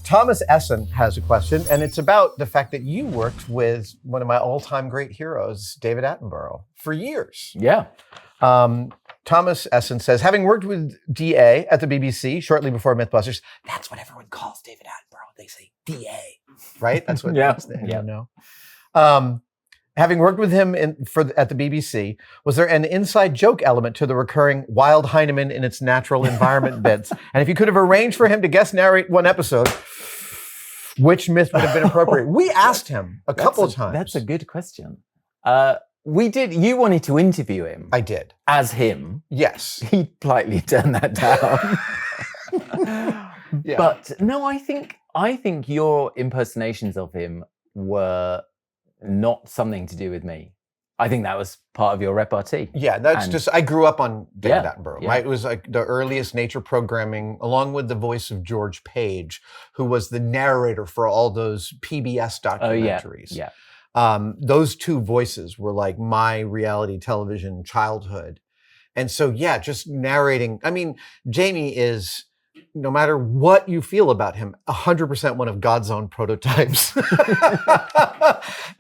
Thomas Esson has a question, and it's about the fact that you worked with one of my all-time great heroes, David Attenborough, for years. Yeah. Thomas Esson says, having worked with DA at the BBC shortly before MythBusters, that's what everyone calls David Attenborough. They say DA, right? That's what that's the know. Having worked with him at the BBC, was there an inside joke element to the recurring wild Hyneman in its natural environment bits? And if you could have arranged for him to guest narrate one episode, which myth would have been appropriate? We asked him a couple of times. That's a good question. We did. You wanted to interview him. I did. As him. Yes. He politely turned that down. Yeah. But no, I think your impersonations of him were not something to do with me. I think that was part of your repartee. Yeah, that's I grew up on David Attenborough. Yeah. It was like the earliest nature programming, along with the voice of George Page, who was the narrator for all those PBS documentaries. Yeah. Those two voices were like my reality television childhood. And so, yeah, just narrating. I mean, Jamie is, no matter what you feel about him, 100% one of God's own prototypes.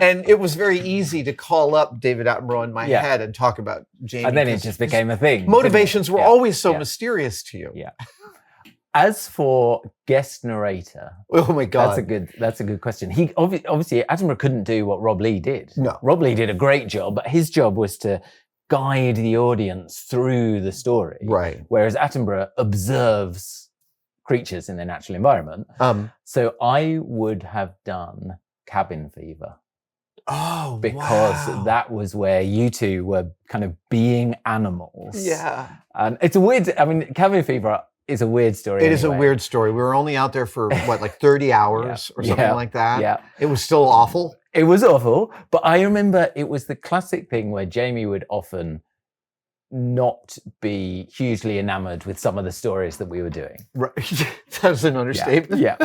And it was very easy to call up David Attenborough in my head and talk about Jamie. And then it just became a thing. Motivations were always so mysterious to you. Yeah. As for guest narrator, oh my God, that's a good question. He obviously Attenborough couldn't do what Rob Lee did. No, Rob Lee did a great job, but his job was to guide the audience through the story. Right. Whereas Attenborough observes creatures in their natural environment. So I would have done Cabin Fever. Oh, because that was where you two were kind of being animals. Yeah. And it's a weird, I mean, Cabin Fever is a weird story. It is a weird story. We were only out there for like 30 hours or something like that. Yeah. It was still awful. It was awful. But I remember it was the classic thing where Jamie would often not be hugely enamored with some of the stories that we were doing. Right. That's an understatement. Yeah.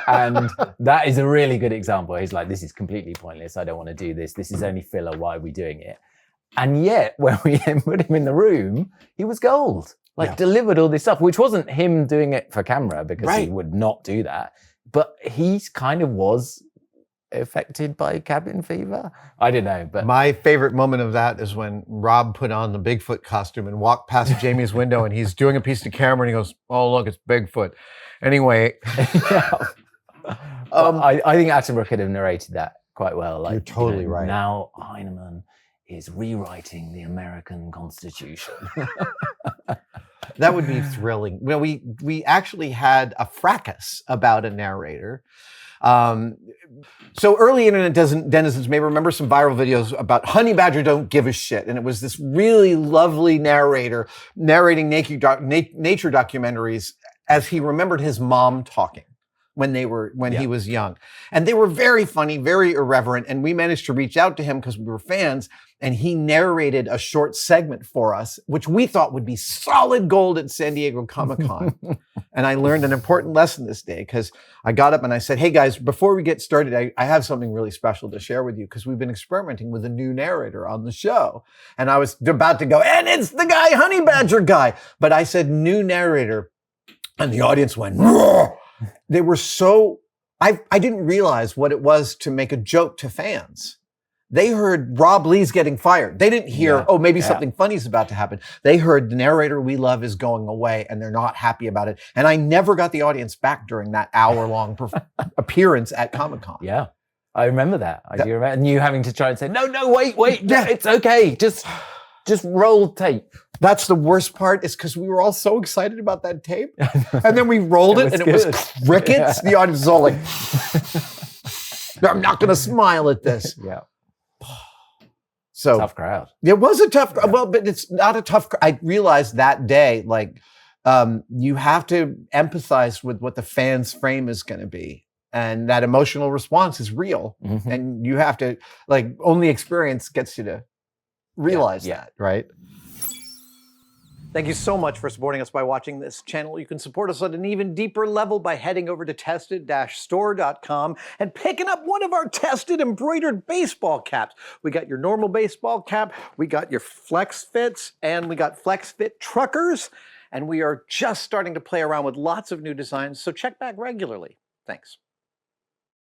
And that is a really good example. He's like, this is completely pointless. I don't want to do this. This is only filler. Why are we doing it? And yet, when we put him in the room, he was gold. Delivered all this stuff, which wasn't him doing it for camera, because he would not do that. But he kind of was affected by Cabin Fever. I don't know, but my favorite moment of that is when Rob put on the Bigfoot costume and walked past Jamie's window, and he's doing a piece to camera, and he goes, "Oh, look, it's Bigfoot." Anyway, I think Attenborough could have narrated that quite well. Like, you're totally right. Now Hyneman is rewriting the American Constitution. That would be thrilling. Well, we actually had a fracas about a narrator. So early internet denizens may remember some viral videos about Honey Badger Don't Give a Shit. And it was this really lovely narrator narrating nature documentaries as he remembered his mom talking when he was young. And they were very funny, very irreverent. And we managed to reach out to him because we were fans. And he narrated a short segment for us, which we thought would be solid gold at San Diego Comic-Con. And I learned an important lesson this day, because I got up and I said, hey guys, before we get started, I have something really special to share with you, because we've been experimenting with a new narrator on the show. And I was about to go, and it's the guy, Honey Badger guy. But I said, new narrator. And the audience went, roar. They were so, I didn't realize what it was to make a joke to fans. They heard Rob Lee's getting fired. They didn't hear, maybe something funny is about to happen. They heard the narrator we love is going away, and they're not happy about it. And I never got the audience back during that hour-long appearance at Comic-Con. Yeah, I remember that. I do remember. And you having to try and say, no, wait, it's okay. Just roll tape. That's the worst part, is because we were all so excited about that tape. And then we rolled it and it was crickets. The audience was all like, I'm not going to smile at this. Yeah. So tough crowd. It was a tough crowd. Well, but it's not a tough crowd. I realized that day, you have to empathize with what the fan's frame is going to be. And that emotional response is real. Mm-hmm. And you have to, only experience gets you to realize that, right? Thank you so much for supporting us by watching this channel. You can support us at an even deeper level by heading over to tested-store.com and picking up one of our tested embroidered baseball caps. We got your normal baseball cap, we got your Flex Fits, and we got Flex Fit truckers. And we are just starting to play around with lots of new designs, so check back regularly. Thanks.